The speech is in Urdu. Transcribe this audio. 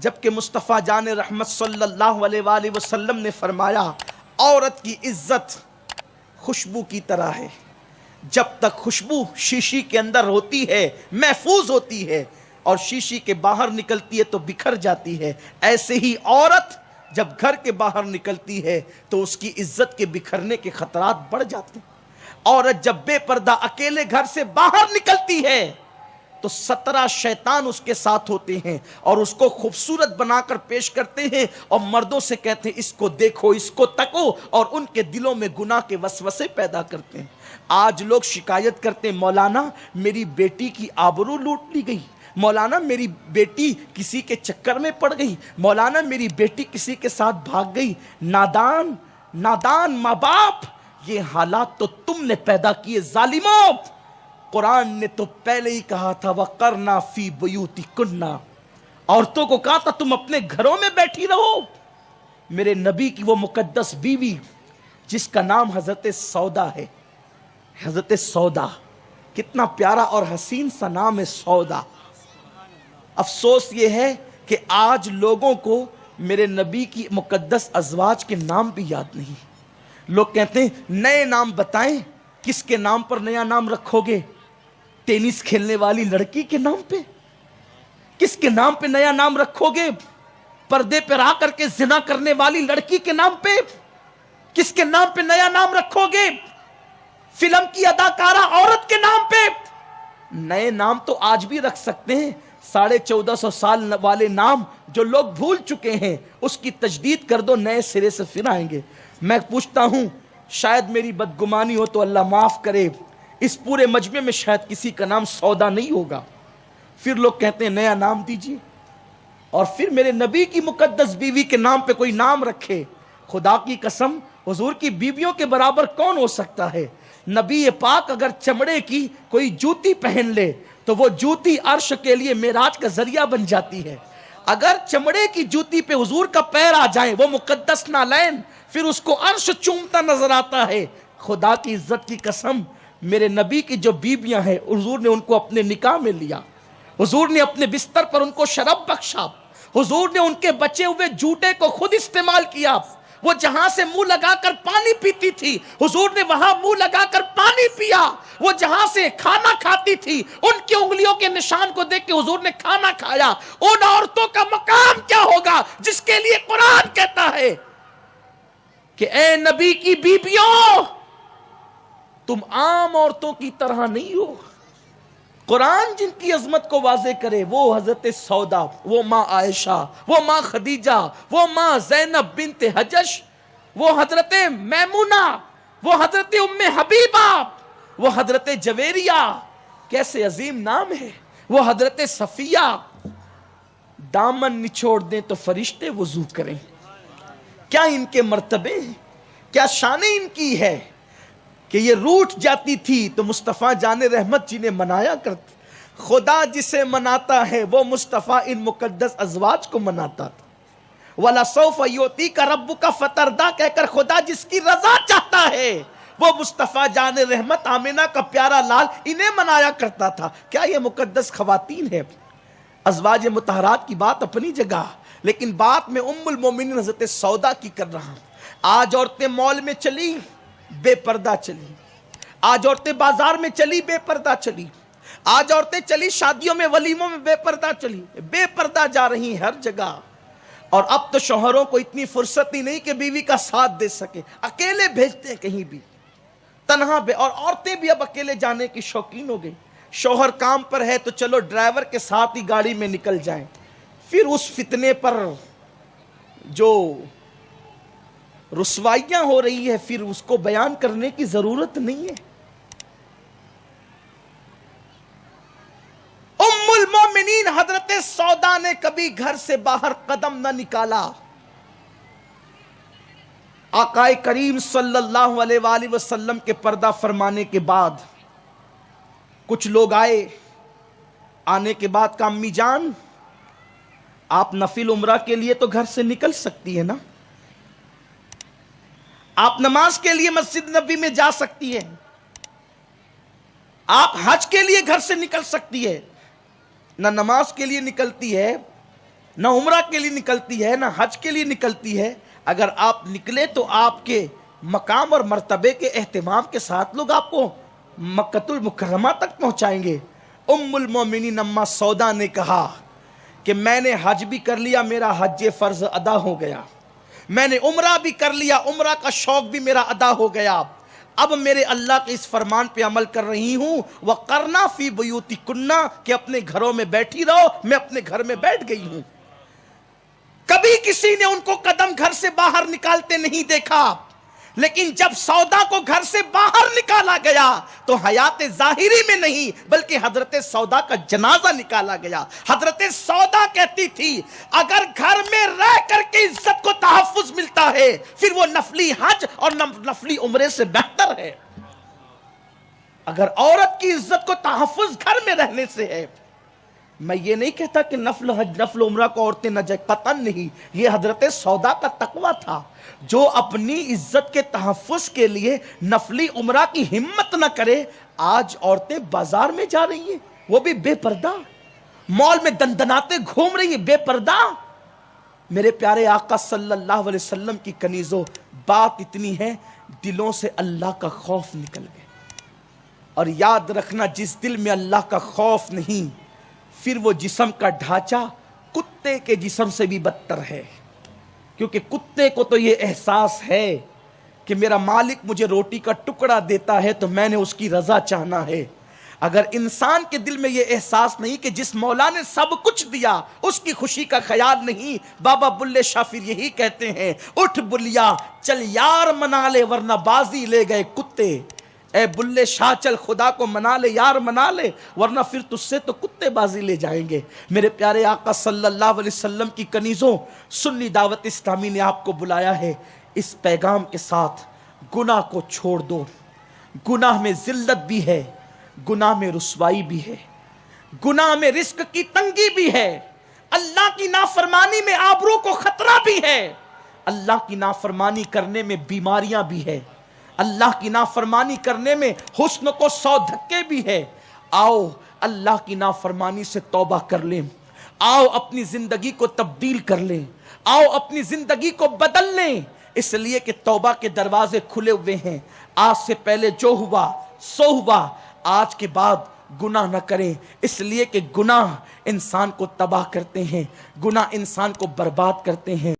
جبکہ مصطفیٰ جان رحمت صلی اللہ علیہ وآلہ وسلم نے فرمایا عورت کی عزت خوشبو کی طرح ہے، جب تک خوشبو شیشی کے اندر ہوتی ہے محفوظ ہوتی ہے اور شیشی کے باہر نکلتی ہے تو بکھر جاتی ہے، ایسے ہی عورت جب گھر کے باہر نکلتی ہے تو اس کی عزت کے بکھرنے کے خطرات بڑھ جاتے ہیں۔ عورت جب بے پردہ اکیلے گھر سے باہر نکلتی ہے تو 17 شیطان اس کے ساتھ ہوتے ہیں اور اس کو خوبصورت بنا کر پیش کرتے ہیں اور مردوں سے کہتے ہیں اس کو دیکھو، اس کو تکو، اور ان کے دلوں میں گناہ کے وسوسے پیدا کرتے ہیں۔ آج لوگ شکایت کرتے ہیں مولانا میری بیٹی کی آبرو لوٹ لی گئی، مولانا میری بیٹی کسی کے چکر میں پڑ گئی، مولانا میری بیٹی کسی کے ساتھ بھاگ گئی۔ نادان ماں باپ، یہ حالات تو تم نے پیدا کیے ظالموں۔ قرآن نے تو پہلے ہی کہا تھا وَقَرْنَا فِي بُيُوتِكُنَّ، عورتوں کو کہا تھا تم اپنے گھروں میں بیٹھی رہو۔ میرے نبی کی وہ مقدس بیوی جس کا نام حضرت سودا ہے، حضرت سودا، کتنا پیارا اور حسین سا نام ہے سودا۔ افسوس یہ ہے کہ آج لوگوں کو میرے نبی کی مقدس ازواج کے نام بھی یاد نہیں۔ لوگ کہتے ہیں نئے نام بتائیں، کس کے نام پر نیا نام رکھو گے؟ ٹینس کھیلنے والی لڑکی کے نام پہ؟ کس کے نام پہ نیا نام رکھو گے؟ پردے پر آ کر کے زنا کرنے والی لڑکی کے نام پہ؟ کس کے نام پہ نیا نام رکھو گے؟ فلم کی اداکارہ عورت کے نام پہ؟ نئے نام تو آج بھی رکھ سکتے ہیں، 1450 سال والے نام جو لوگ بھول چکے ہیں اس کی تجدید کر دو، نئے سرے سے پھر آئیں گے۔ میں پوچھتا ہوں، شاید میری بدگمانی ہو تو اللہ معاف کرے، اس پورے مجمع میں شاید کسی کا نام سودا نہیں ہوگا، پھر لوگ کہتے ہیں نیا نام دیجیے، اور پھر میرے نبی کی مقدس بیوی کے نام پہ کوئی نام رکھے۔ خدا کی قسم حضور کی بیویوں کے برابر کون ہو سکتا ہے؟ نبی پاک اگر چمڑے کی کوئی جوتی پہن لے تو وہ جوتی عرش کے لیے معراج کا ذریعہ بن جاتی ہے۔ اگر چمڑے کی جوتی پہ حضور کا پیر آ جائیں، وہ مقدس نالین، پھر اس کو عرش چومتا نظر آتا ہے۔ خدا کی عزت کی قسم، میرے نبی کی جو بیویاں ہیں حضور نے ان کو اپنے نکاح میں لیا، حضور نے اپنے بستر پر ان کو شرف بخشا، حضور نے ان کے بچے ہوئے جوتے کو خود استعمال کیا۔ وہ جہاں سے منہ لگا کر پانی پیتی تھی حضور نے وہاں منہ لگا کر پانی پیا، وہ جہاں سے کھانا کھاتی تھی ان کی انگلیوں کے نشان کو دیکھ کے حضور نے کھانا کھایا۔ ان عورتوں کا مقام کیا ہوگا جس کے لیے قرآن کہتا ہے کہ اے نبی کی بیبیوں تم عام عورتوں کی طرح نہیں ہو۔ قرآن جن کی عظمت کو واضح کرے وہ حضرت سودا، وہ ماں عائشہ، وہ ماں خدیجہ، وہ ماں زینب بنت حجش، وہ حضرت میمونہ، وہ حضرت ام حبیبہ، وہ حضرت جویریہ، کیسے عظیم نام ہے، وہ حضرت صفیہ۔ دامن نچوڑ دیں تو فرشتے وضو کریں، کیا ان کے مرتبے ہیں، کیا شان ان کی ہے کہ یہ روٹھ جاتی تھی تو مصطفیٰ جان رحمت جی نے منایا کرتے۔ خدا جسے مناتا ہے وہ مصطفیٰ ان مقدس ازواج کو مناتا تھا۔ وَلَسَوْفَ يُعْطِيكَ رَبُّكَ فَتَرْضَىٰ کہہ کر خدا جس کی رضا چاہتا ہے وہ مصطفیٰ جان رحمت آمنہ کا پیارا لال انہیں منایا کرتا تھا۔ کیا یہ مقدس خواتین ہے؟ ازواج مطہرات کی بات اپنی جگہ، لیکن بات میں ام المومنین حضرت سودا کی کر رہا ہوں۔ آج عورتیں مال میں چلی بے پردہ چلی، آج عورتیں بازار میں چلی بے پردہ چلی، آج عورتیں چلی شادیوں میں ولیموں میں بے پردہ چلی، بے پردہ جا رہی ہیں ہر جگہ۔ اور اب تو شوہروں کو اتنی فرصت ہی نہیں کہ بیوی کا ساتھ دے سکے، اکیلے بھیجتے ہیں کہیں بھی تنہا اور عورتیں بھی اب اکیلے جانے کی شوقین ہو گئی۔ شوہر کام پر ہے تو چلو ڈرائیور کے ساتھ ہی گاڑی میں نکل جائیں، پھر اس فتنے پر جو رسوائیاں ہو رہی ہے پھر اس کو بیان کرنے کی ضرورت نہیں ہے۔ ام المومنین حضرت سودا نے کبھی گھر سے باہر قدم نہ نکالا۔ آقا کریم صلی اللہ علیہ وآلہ وسلم کے پردہ فرمانے کے بعد کچھ لوگ آئے، آنے کے بعد کہا امی جان آپ نفل عمرہ کے لیے تو گھر سے نکل سکتی ہے نا، آپ نماز کے لیے مسجد نبی میں جا سکتی ہے، آپ حج کے لیے گھر سے نکل سکتی ہے، نہ نماز کے لیے نکلتی ہے نہ عمرہ کے لیے نکلتی ہے نہ حج کے لیے نکلتی ہے. اگر آپ نکلے تو آپ کے مقام اور مرتبے کے اہتمام کے ساتھ لوگ آپ کو مکۃ المکرمہ تک پہنچائیں گے. ام المومنین اما سودا نے کہا کہ میں نے حج بھی کر لیا, میرا حج فرض ادا ہو گیا. میں نے عمرہ بھی کر لیا, عمرہ کا شوق بھی میرا ادا ہو گیا. اب میرے اللہ کے اس فرمان پہ عمل کر رہی ہوں, وَقَرْنَا فِي بُيُوتِكُنَّ, کہ اپنے گھروں میں بیٹھی رہو. میں اپنے گھر میں بیٹھ گئی ہوں. کبھی کسی نے ان کو قدم گھر سے باہر نکالتے نہیں دیکھا, لیکن جب سودا کو گھر سے باہر نکالا گیا تو حیات ظاہری میں نہیں بلکہ حضرت سودا کا جنازہ نکالا گیا. حضرت سودا کہتی تھی اگر گھر میں رہ کر کے عزت کو تحفظ ملتا ہے پھر وہ نفلی حج اور نفلی عمرے سے بہتر ہے. اگر عورت کی عزت کو تحفظ گھر میں رہنے سے ہے, میں یہ نہیں کہتا کہ نفل حج نفل عمرہ کو عورتیں نہ جائیں, قطعاً نہیں. یہ حضرت سودا کا تقوی تھا جو اپنی عزت کے تحفظ کے لیے نفلی عمرہ کی ہمت نہ کرے. آج عورتیں بازار میں جا رہی ہیں, وہ بھی بے پردہ, مال میں دندناتے گھوم رہی ہیں بے پردہ. میرے پیارے آقا صلی اللہ علیہ وسلم کی کنیزوں, بات اتنی ہے دلوں سے اللہ کا خوف نکل گئے. اور یاد رکھنا, جس دل میں اللہ کا خوف نہیں پھر وہ جسم کا ڈھانچہ کتے کے جسم سے بھی بدتر ہے. کیونکہ کتے کو تو یہ احساس ہے کہ میرا مالک مجھے روٹی کا ٹکڑا دیتا ہے تو میں نے اس کی رضا چاہنا ہے. اگر انسان کے دل میں یہ احساس نہیں کہ جس مولا نے سب کچھ دیا اس کی خوشی کا خیال نہیں. بابا بلے شاہ پھر یہی کہتے ہیں, اٹھ بلیا چل یار منا لے ورنہ بازی لے گئے کتے. اے بلے شاہ چل خدا کو منا لے, یار منا لے, ورنہ پھر تجھ سے تو کتے بازی لے جائیں گے. میرے پیارے آقا صلی اللہ علیہ وسلم کی کنیزوں, سنی دعوت اسلامی نے آپ کو بلایا ہے اس پیغام کے ساتھ, گناہ کو چھوڑ دو. گناہ میں ذلت بھی ہے, گناہ میں رسوائی بھی ہے, گناہ میں رزق کی تنگی بھی ہے, اللہ کی نافرمانی میں آبرو کو خطرہ بھی ہے, اللہ کی نافرمانی کرنے میں بیماریاں بھی ہے, اللہ کی نافرمانی کرنے میں حسن کو 100 دھکے بھی ہے. آؤ اللہ کی نافرمانی سے توبہ کر لیں, آؤ اپنی زندگی کو تبدیل کر لیں, آؤ اپنی زندگی کو بدل لیں. اس لیے کہ توبہ کے دروازے کھلے ہوئے ہیں. آج سے پہلے جو ہوا سو ہوا, آج کے بعد گناہ نہ کریں. اس لیے کہ گناہ انسان کو تباہ کرتے ہیں, گناہ انسان کو برباد کرتے ہیں.